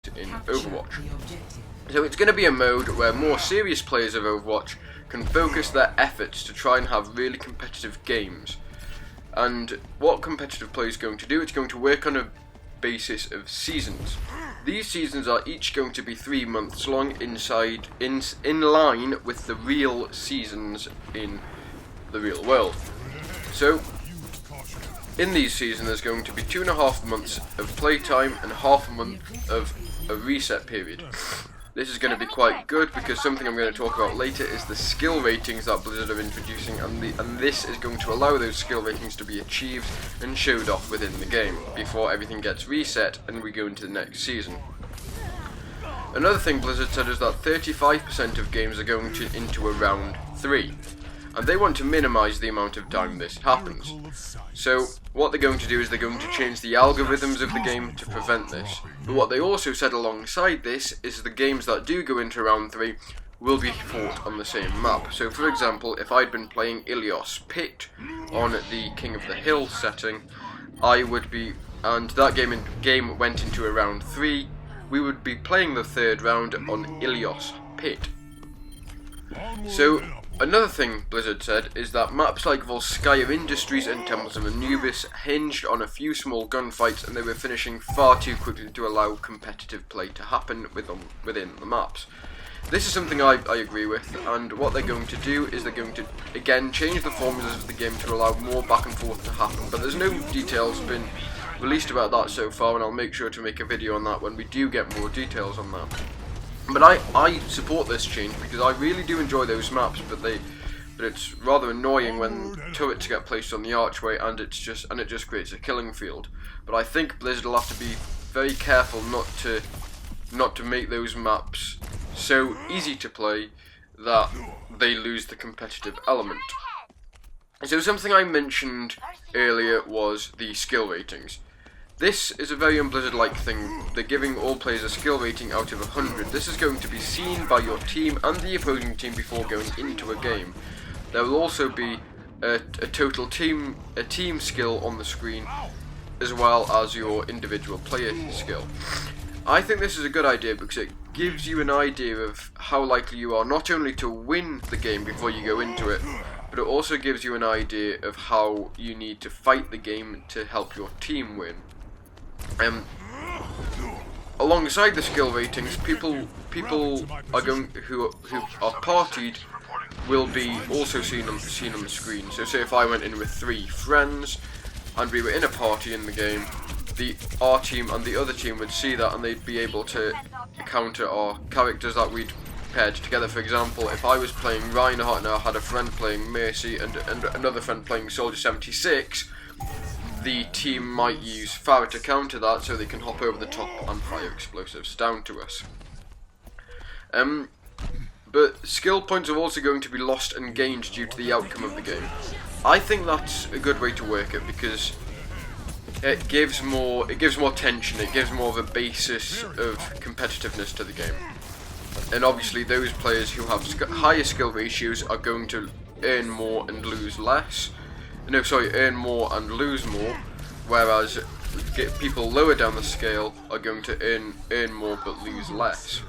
in Overwatch. So it's going to be a mode where more serious players of Overwatch can focus their efforts to try and have really competitive games. And what competitive play is going to do, it's going to work on a basis of seasons. These seasons are each going to be 3 months long, in line with the real seasons in the real world. So in these seasons there's going to be 2.5 months of playtime and half a month of a reset period. This is going to be quite good because something I'm going to talk about later is the skill ratings that Blizzard are introducing, and this is going to allow those skill ratings to be achieved and showed off within the game before everything gets reset and we go into the next season. Another thing Blizzard said is that 35% of games are going into a round 3, and they want to minimise the amount of time this happens. So what they're going to do is they're going to change the algorithms of the game to prevent this. But what they also said alongside this is the games that do go into round 3 will be fought on the same map. So for example, if I'd been playing Ilios Pit on the King of the Hill setting, and that game went into a round 3, we would be playing the 3rd round on Ilios Pit. So another thing Blizzard said is that maps like Volskaya Industries and Temples of Anubis hinged on a few small gunfights, and they were finishing far too quickly to allow competitive play to happen within the maps. This is something I agree with, and what they're going to do is they're going to again change the formulas of the game to allow more back and forth to happen, but there's no details been released about that so far, and I'll make sure to make a video on that when we do get more details on that. But I support this change because I really do enjoy those maps, but it's rather annoying when turrets get placed on the archway and it just creates a killing field. But I think Blizzard will have to be very careful not to make those maps so easy to play that they lose the competitive element. So something I mentioned earlier was the skill ratings. This is a very un-Blizzard-like thing. They're giving all players a skill rating out of 100. This is going to be seen by your team and the opposing team before going into a game. There will also be a total team skill on the screen, as well as your individual player skill. I think this is a good idea because it gives you an idea of how likely you are not only to win the game before you go into it, but it also gives you an idea of how you need to fight the game to help your team win. Alongside the skill ratings, people are who are partied will be also seen on the screen. So say if I went in with 3 friends and we were in a party in the game, our team and the other team would see that and they'd be able to counter our characters that we'd paired together. For example, if I was playing Reinhardt and I had a friend playing Mercy and another friend playing Soldier 76, the team might use Farah to counter that so they can hop over the top and fire explosives down to us. But skill points are also going to be lost and gained due to the outcome of the game. I think that's a good way to work it because it gives more tension, it gives more of a basis of competitiveness to the game. And obviously those players who have higher skill ratios are going to earn more and lose less. Earn more and lose more, whereas people lower down the scale are going to earn more but lose less.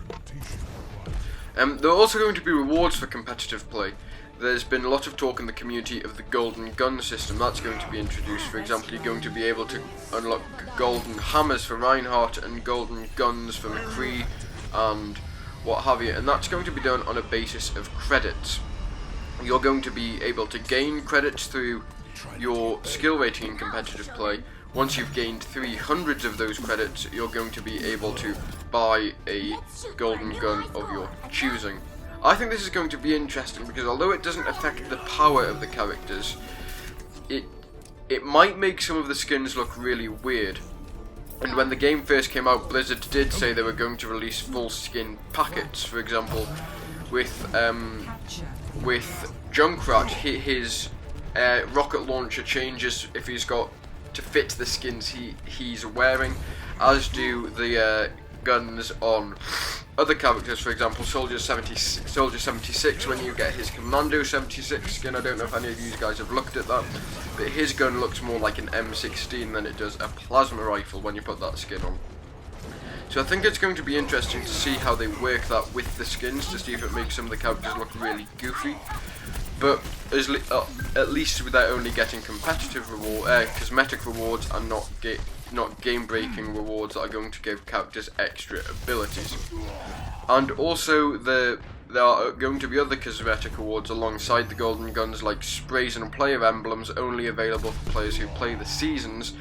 There are also going to be rewards for competitive play. There's been a lot of talk in the community of the golden gun system that's going to be introduced. For example, you're going to be able to unlock golden hammers for Reinhardt and golden guns for McCree and what have you, and that's going to be done on a basis of credits. You're going to be able to gain credits through your skill rating in competitive play. Once you've gained 300 of those credits, you're going to be able to buy a golden gun of your choosing. I think this is going to be interesting because although it doesn't affect the power of the characters, it might make some of the skins look really weird. And when the game first came out, Blizzard did say they were going to release full skin packets. For example, with Junkrat, his rocket launcher changes if he's got to fit the skins he's wearing, as do the guns on other characters. For example, Soldier 76, when you get his Commando 76 skin, I don't know if any of you guys have looked at that, but his gun looks more like an M16 than it does a plasma rifle when you put that skin on. So I think it's going to be interesting to see how they work that with the skins, to see if it makes some of the characters look really goofy. But at least without only getting competitive cosmetic rewards and not game-breaking rewards that are going to give characters extra abilities. And also there are going to be other cosmetic rewards alongside the golden guns, like sprays and player emblems, only available for players who play the seasons.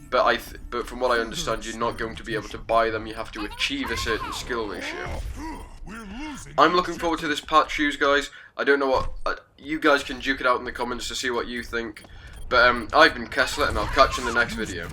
But from what I understand, you're not going to be able to buy them. You have to achieve a certain skill ratio. I'm looking forward to this patch, shoes guys. I don't know what you guys can duke it out in the comments to see what you think. But I've been Kessler, and I'll catch you in the next video.